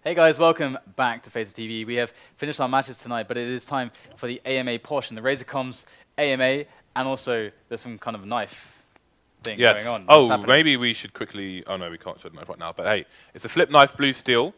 Hey guys, welcome back to FACEIT TV. We have finished our matches tonight, but it is time for the AMA portion. The Razorcoms AMA, and also there's some kind of knife thing going on. Oh, maybe we should quickly. Oh no, we can't show the knife right now. But hey, it's a flip knife blue steel,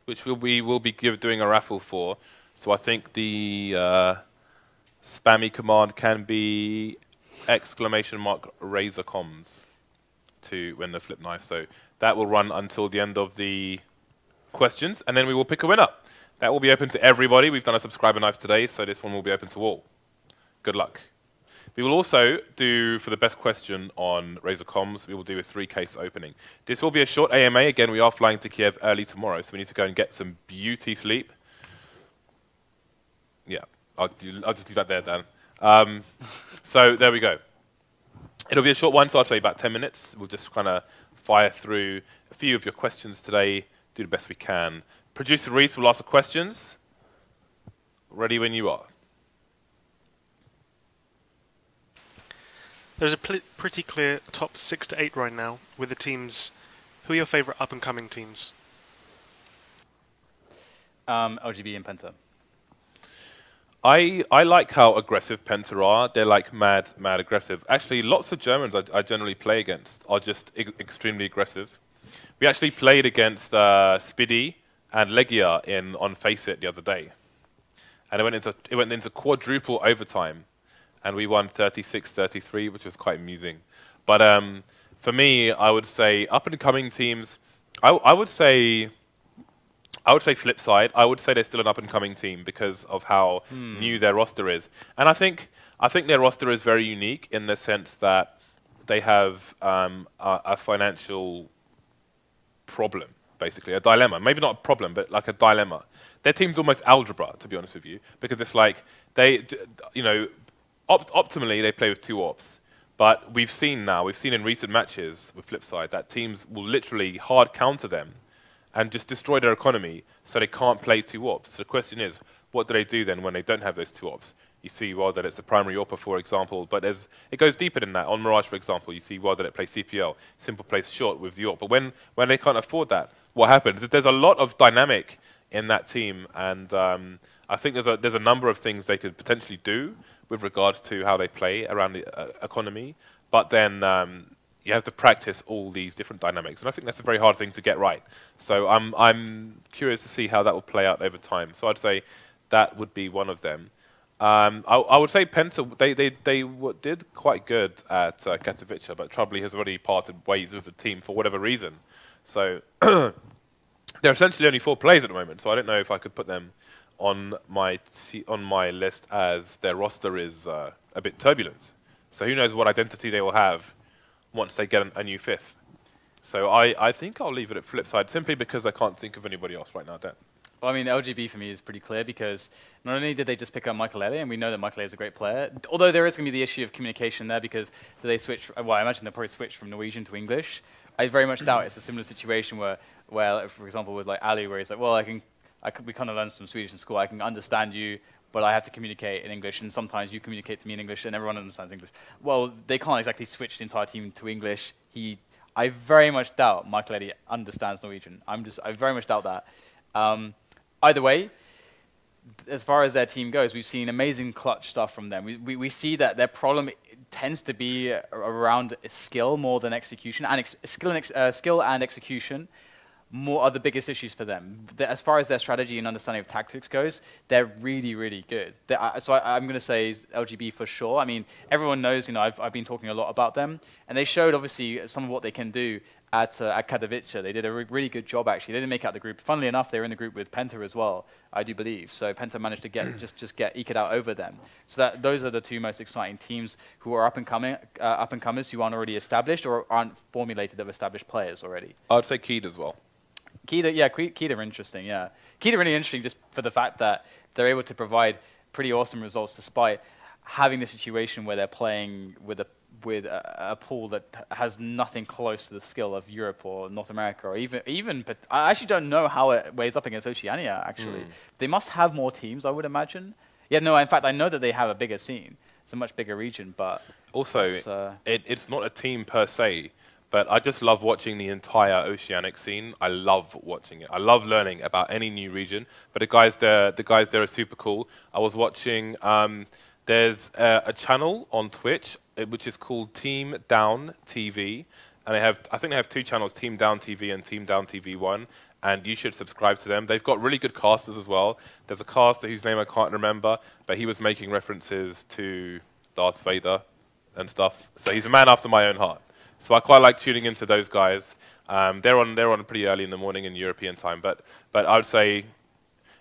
which we will be doing a raffle for. So I think the spammy command can be !Razorcoms to win the flip knife. So that will run until the end of the questions, and then we will pick a winner. That will be open to everybody. We've done a subscriber knife today, so this one will be open to all. Good luck. We will also do, for the best question on Razorcoms, we will do a 3-case opening. This will be a short AMA. Again, we are flying to Kiev early tomorrow, so we need to go and get some beauty sleep. Yeah, I'll just do that there, Dan. So there we go. It'll be a short one, so I'd say about 10 minutes. We'll just kind of fire through a few of your questions today, do the best we can. Producer Reese will ask the questions. Ready when you are. There's a pretty clear top 6 to 8 right now with the teams. Who are your favourite up-and-coming teams? LGB and Penta. I like how aggressive Penta are. They're like mad aggressive. Actually, lots of Germans I generally play against are just extremely aggressive. We actually played against Spiddy and Legia on FACEIT the other day, and it went into quadruple overtime, and we won 36-33, which was quite amusing. But for me, I would say up and coming teams. I would say flip side. I would say they're still an up and coming team because of how new their roster is, and I think their roster is very unique in the sense that they have a financial problem, basically a dilemma. Maybe not a problem, but like a dilemma. Their team's almost algebra, to be honest with you, because it's like optimally they play with 2 ops. But we've seen in recent matches with Flipside that teams will literally hard counter them and just destroy their economy, so they can't play 2 ops. So the question is, what do they do then when they don't have those 2 ops? You see well that it's the primary opper, for example, but it goes deeper than that. On Mirage, for example, you see well that it plays CPL, simple plays short with the op. But when they can't afford that, what happens? There's a lot of dynamic in that team, and I think there's a number of things they could potentially do with regards to how they play around the economy. But then you have to practice all these different dynamics, and I think that's a very hard thing to get right. So I'm curious to see how that will play out over time. So I'd say that would be one of them. I would say Penta, they did quite good at Katowice, but Troubley has already parted ways with the team for whatever reason. So they're essentially only 4 players at the moment, so I don't know if I could put them on my list, as their roster is a bit turbulent. So who knows what identity they will have once they get a new 5th. So I think I'll leave it at Flipside, simply because I can't think of anybody else right now, Dan. Well, I mean, LGB for me is pretty clear, because not only did they just pick up Michael, and we know that Michael is a great player, although there is going to be the issue of communication there, because do they switch? Well, I imagine they'll probably switch from Norwegian to English. I very much doubt it's a similar situation where, for example, with like Ali, where he's like, well, we kind of learned some Swedish in school. I can understand you, but I have to communicate in English, and sometimes you communicate to me in English, and everyone understands English. Well, they can't exactly switch the entire team to English. I very much doubt Michael Eddy understands Norwegian. I very much doubt that. Either way, as far as their team goes, we've seen amazing clutch stuff from them. We see that their problem tends to be around skill more than execution, and skill and execution more are the biggest issues for them. As far as their strategy and understanding of tactics goes, they're really, really good. So I'm going to say LGB for sure. I mean, everyone knows, I've been talking a lot about them, and they showed obviously some of what they can do at Katowice. They did a really good job, actually. They didn't make out the group. Funnily enough, they were in the group with Penta as well, I do believe. So Penta managed to get eke it out over them. So those are the 2 most exciting teams who are up and comers who aren't already established or aren't formulated of established players already. I'd say Keed as well. Keeda, yeah, Keeda are interesting, yeah. Keeda are really interesting just for the fact that they're able to provide pretty awesome results despite having the situation where they're playing with a pool that has nothing close to the skill of Europe or North America, or even but I actually don't know how it weighs up against Oceania, actually. They must have more teams, I would imagine. Yeah, no, in fact, I know that they have a bigger scene. It's a much bigger region, but... Also, it's not a team per se, But I just love watching the entire Oceanic scene. I love watching it. I love learning about any new region. But the guys there are super cool. I was watching. There's a channel on Twitch which is called Team Down TV, and I think they have two channels, Team Down TV and Team Down TV 1. And you should subscribe to them. They've got really good casters as well. There's a caster whose name I can't remember, but he was making references to Darth Vader and stuff. So he's a man after my own heart. So I quite like tuning into those guys. They're on pretty early in the morning in European time, but I would say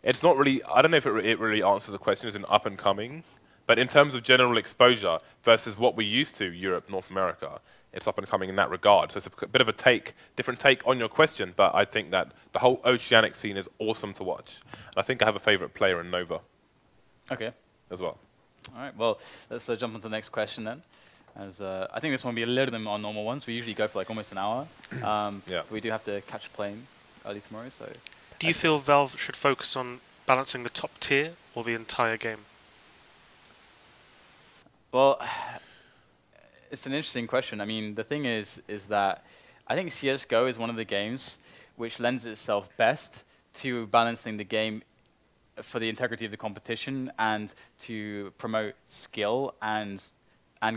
it's not really. I don't know if it really answers the question as an up and coming, but in terms of general exposure versus what we used to, Europe, North America, it's up and coming in that regard. So it's a bit of a different take on your question, but I think that the whole Oceanic scene is awesome to watch. And I think I have a favorite player in Nova. Okay. As well. All right. Well, let's jump on to the next question then. As I think this one will be a little bit more normal ones. We usually go for like almost an hour. Yeah. We do have to catch a plane early tomorrow, so. Do you feel Valve should focus on balancing the top tier or the entire game? Well, it's an interesting question. I mean, the thing is that I think CS:GO is one of the games which lends itself best to balancing the game for the integrity of the competition and to promote skill and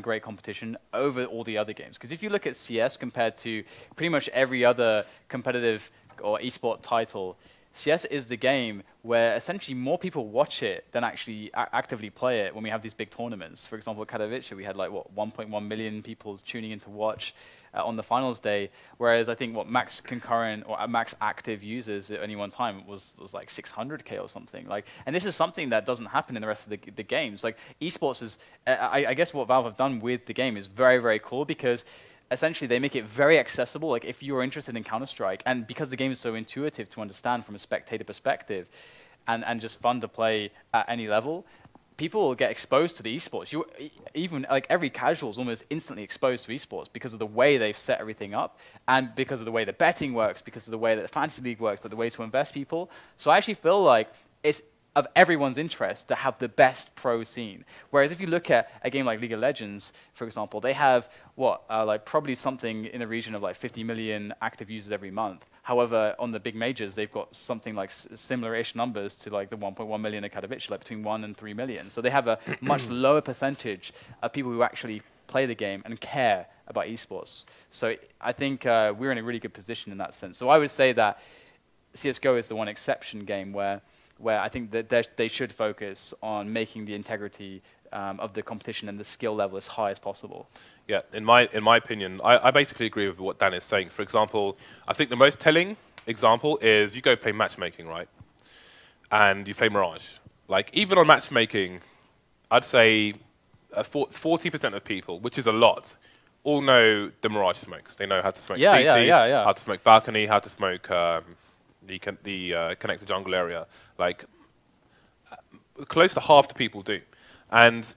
great competition over all the other games. Because if you look at CS compared to pretty much every other competitive or esport title, CS is the game where essentially more people watch it than actually actively play it when we have these big tournaments. For example, at Kapadia, we had like, what, 1.1 million people tuning in to watch on the finals day, whereas I think what max concurrent or max active users at any one time was like 600K or something. Like, and this is something that doesn't happen in the rest of the games. Like esports is, I guess what Valve have done with the game is very, very cool because essentially they make it very accessible. Like if you're interested in Counter-Strike, and because the game is so intuitive to understand from a spectator perspective and just fun to play at any level, people will get exposed to the esports. Even like every casual is almost instantly exposed to esports because of the way they've set everything up and because of the way the betting works, because of the way that the Fantasy League works, or the way to invest people. So I actually feel like it's of everyone's interest to have the best pro scene. Whereas if you look at a game like League of Legends, for example, they have what, like probably something in the region of like 50 million active users every month. However, on the big majors, they've got something like similar-ish numbers to like the 1.1 million at Kapadia, like between 1 and 3 million. So they have a much lower percentage of people who actually play the game and care about esports. So I think we're in a really good position in that sense. So I would say that CSGO is the one exception game where I think that they should focus on making the integrity of the competition and the skill level as high as possible. Yeah, in my opinion, I basically agree with what Dan is saying. For example, I think the most telling example is you go play matchmaking, right? And you play Mirage. Like, even on matchmaking, I'd say 40% of people, which is a lot, all know the Mirage smokes. They know how to smoke CT, how to smoke balcony, how to smoke the connected jungle area. Like, close to half the people do. And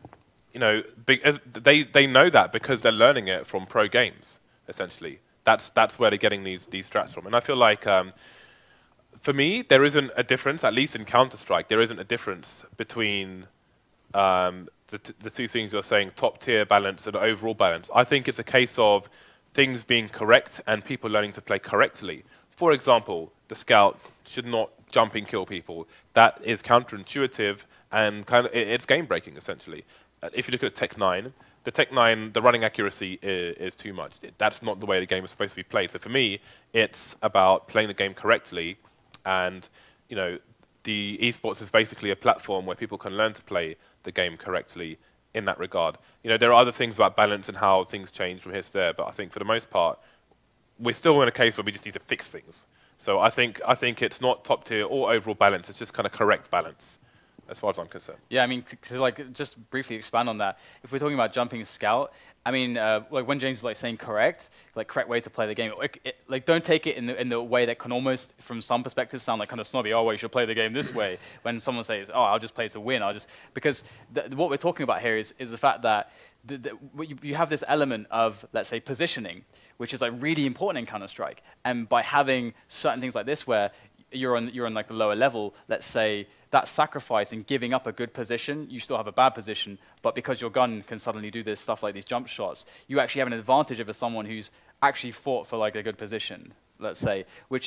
you know, they know that because they're learning it from pro games. Essentially, that's where they're getting these strats from. And I feel like, for me, there isn't a difference. At least in Counter-Strike, there isn't a difference between the two things you're saying: top tier balance and overall balance. I think it's a case of things being correct and people learning to play correctly. For example, the scout should not jump and kill people. That is counterintuitive and kind of it's game breaking essentially. If you look at Tech 9, the running accuracy is too much. That's not the way the game is supposed to be played. So for me, it's about playing the game correctly, and you know, the esports is basically a platform where people can learn to play the game correctly in that regard. You know, there are other things about balance and how things change from here to there, but I think for the most part, we're still in a case where we just need to fix things. So I think it's not top tier or overall balance. It's just kind of correct balance, as far as I'm concerned. Yeah, I mean, to like just briefly expand on that, if we're talking about jumping scout, I mean, like when James is like saying correct way to play the game, like don't take it in the way that can almost, from some perspectives, sound like kind of snobby. Oh, well, you should play the game this way. When someone says, oh, I'll just play to win, because what we're talking about here is the fact that you have this element of, let's say, positioning, which is like really important in Counter-Strike. And by having certain things like this where you're on like the lower level, let's say, that sacrifice in giving up a good position, you still have a bad position, but because your gun can suddenly do this stuff like these jump shots, you actually have an advantage over someone who's actually fought for like a good position, let's say.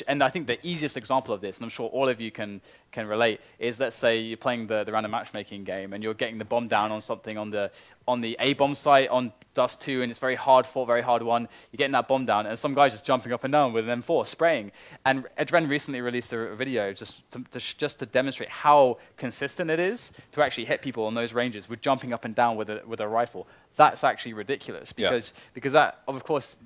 And I think the easiest example of this, and I'm sure all of you can relate, is let's say you're playing the random matchmaking game and you're getting the bomb down on something on the A bomb site on Dust 2, and it's very hard fought, very hard won. You're getting that bomb down, and some guy's just jumping up and down with an M4, spraying. And Edren recently released a video just to demonstrate how consistent it is to actually hit people on those ranges with jumping up and down with a rifle. That's actually ridiculous because that, of course,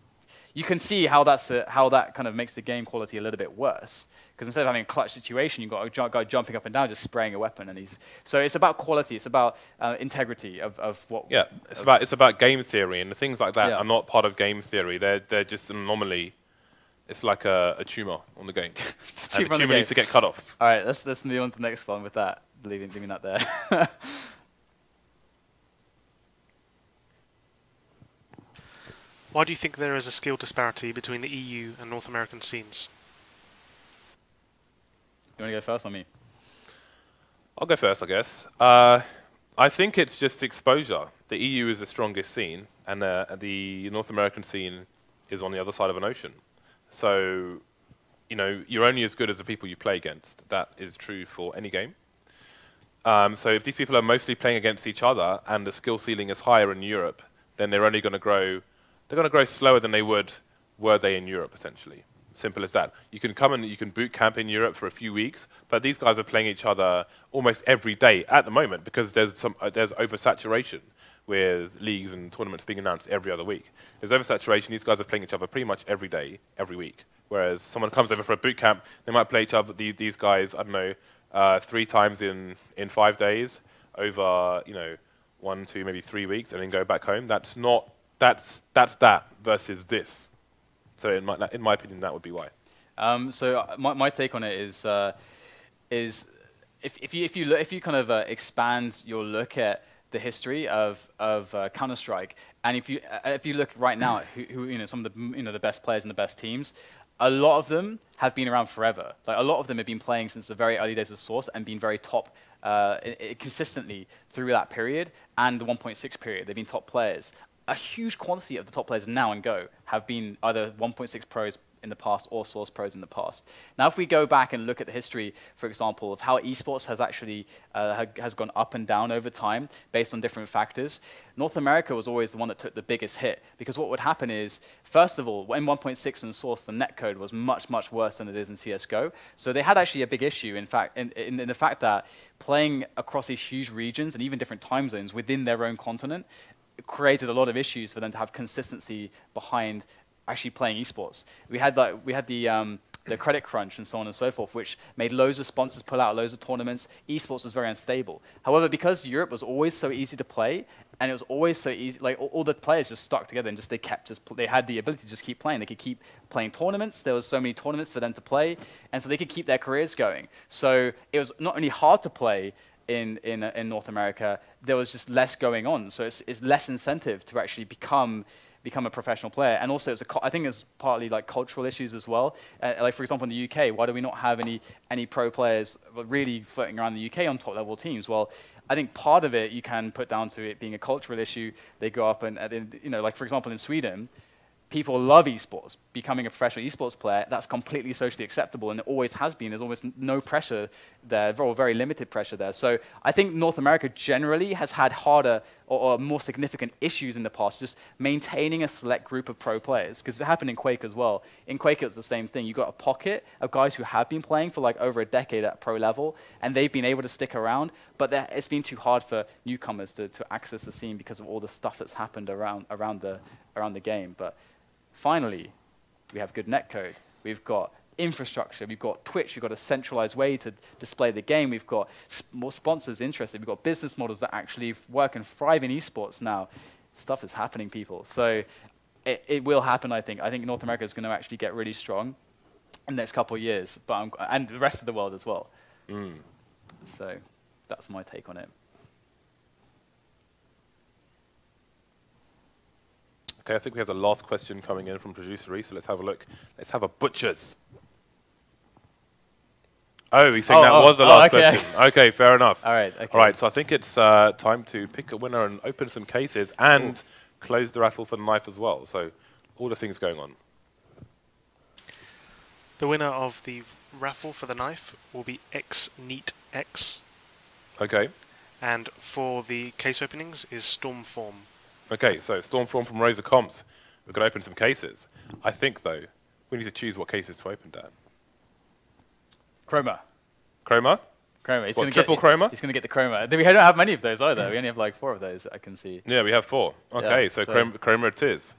you can see how that kind of makes the game quality a little bit worse. Because instead of having a clutch situation, you've got a guy jumping up and down, just spraying a weapon, so it's about quality, it's about integrity of what. Yeah, it's about game theory, and the things like that are not part of game theory. They're just an anomaly. It's like a tumor on the game, and the tumor needs to get cut off. All right, let's move on to the next one with that. Leaving that there. Why do you think there is a skill disparity between the EU and North American scenes? You want to go first or me? I'll go first, I guess. I think it's just exposure. The EU is the strongest scene, and the North American scene is on the other side of an ocean. So, you're only as good as the people you play against. That is true for any game. So if these people are mostly playing against each other and the skill ceiling is higher in Europe, then they're only going to grow. They're going to grow slower than they were they in Europe, essentially. Simple as that. You can come and you can boot camp in Europe for a few weeks, but these guys are playing each other almost every day at the moment because there's oversaturation with leagues and tournaments being announced every other week. There's oversaturation. These guys are playing each other pretty much every day, every week. Whereas someone comes over for a boot camp, they might play each other. These guys, I don't know, 3 times in 5 days over 1, 2, maybe 3 weeks, and then go back home. That's that versus this. So in my opinion, that would be why. So my take on it is if you kind of expand your look at the history of Counter-Strike, and if you look right now at who some of the the best players and the best teams, a lot of them have been around forever. Like a lot of them have been playing since the very early days of Source and been very top consistently through that period and the 1.6 period. They've been top players. A huge quantity of the top players now in Go have been either 1.6 pros in the past or Source pros in the past. Now, if we go back and look at the history, for example, of how esports has actually has gone up and down over time based on different factors, North America was always the one that took the biggest hit because what would happen is, first of all, in 1.6 and Source, the netcode was much, much worse than it is in CSGO. So they had actually a big issue, in fact, in the fact that playing across these huge regions and even different time zones within their own continent created a lot of issues for them to have consistency behind actually playing esports. We had the credit crunch and so on and so forth, which made loads of sponsors pull out loads of tournaments. Esports was very unstable. However, because Europe was always so easy to play, and it was always so easy, like all the players just stuck together and they had the ability to just keep playing. They could keep playing tournaments. There was so many tournaments for them to play, and so they could keep their careers going. So it was not only hard to play in North America, there was just less going on. So it's less incentive to actually become a professional player. And also, I think it's partly like cultural issues as well. Like for example, in the UK, why do we not have any pro players really floating around the UK on top level teams? Well, I think part of it you can put down to it being a cultural issue. They go up and like for example in Sweden, people love esports. Becoming a professional esports player, that's completely socially acceptable, and it always has been. There's almost no pressure there, or very limited pressure there. So I think North America generally has had harder or more significant issues in the past, just maintaining a select group of pro players, because it happened in Quake as well. In Quake, it was the same thing. You got a pocket of guys who have been playing for like over a decade at pro level, and they've been able to stick around, but it's been too hard for newcomers to access the scene because of all the stuff that's happened around the game. But finally, we have good netcode. We've got infrastructure. We've got Twitch. We've got a centralized way to display the game. We've got more sponsors interested. We've got business models that actually work and thrive in esports now. Stuff is happening, people. So it will happen, I think. I think North America is going to actually get really strong in the next couple of years, and the rest of the world as well. So that's my take on it. Okay, I think we have the last question coming in from producer Reese, so let's have a look. Let's have a butcher's. Oh, he's saying that was the last question. Okay, fair enough. All right. Okay. All right, so I think it's time to pick a winner and open some cases and close the raffle for the knife as well. So all the things going on. The winner of the raffle for the knife will be XNeatX. Okay. And for the case openings is Stormform. Okay, so Stormform from Razor Comps. We're going to open some cases. I think, though, we need to choose what cases to open, Dan. Chroma. Chroma? Chroma. He's What, triple chroma? He's going to get the chroma. We don't have many of those either. We only have like 4 of those, I can see. Yeah, we have 4. Okay, Yeah, so chroma it is.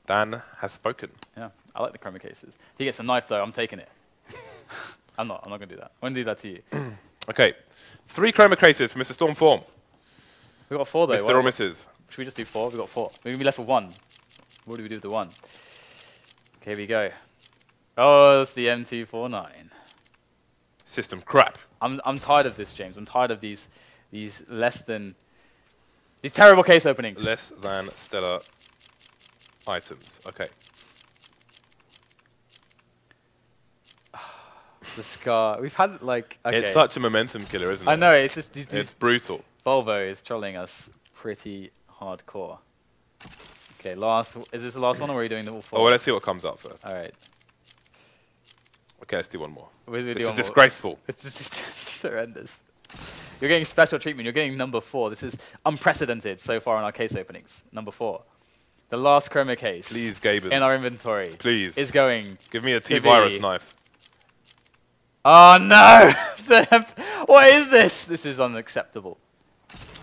Dan has spoken. Yeah, I like the chroma cases. He gets a knife, though. I'm taking it. I'm not going to do that. I'm going to do that to you. Okay, 3 chroma cases for Mr. Stormform. We've got 4, though. Mr. or Mrs. Should we just do 4? We've got 4. Maybe we left with 1. What do we do with the 1? Okay, here we go. Oh, it's the M249. System crap. I'm tired of this, James. I'm tired of these terrible case openings. Less than stellar items. Okay. The Scar. We've had like. Okay. It's such a momentum killer, isn't it? I know. It's just it's brutal. Volvo is trolling us pretty hardcore. Okay, last. Is this the last one, or are we doing the all 4? Oh, well, let's see what comes up first. All right. Okay, let's do one more. This is disgraceful. It's horrendous. You're getting special treatment. You're getting number 4. This is unprecedented so far in our case openings. Number 4. The last chroma case. Please, Gaben. In our inventory. Please. Is going. Give me a T-Virus knife. Oh no! What is this? This is unacceptable.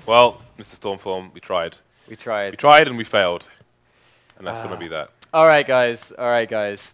Well, Mr. Stormform, we tried. We tried. We tried and we failed. And that's going to be that. All right, guys. All right, guys.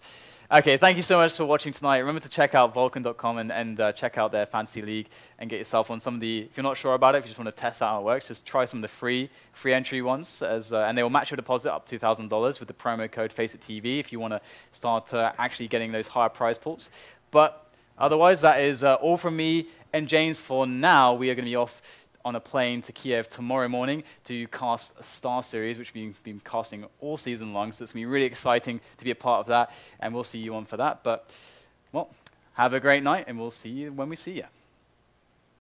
Okay, thank you so much for watching tonight. Remember to check out Vulcan.com and check out their Fantasy League and get yourself on some of the, if you're not sure about it, if you just want to test out how it works, just try some of the free entry ones, and they will match your deposit up to $2,000 with the promo code FACEIT if you want to start actually getting those higher prize pools. But otherwise, that is all from me and James for now. We are going to be off on a plane to Kiev tomorrow morning to cast a Star Series, which we've been casting all season long, so it's going to be really exciting to be a part of that, and we'll see you on for that. But, well, have a great night, and we'll see you when we see you.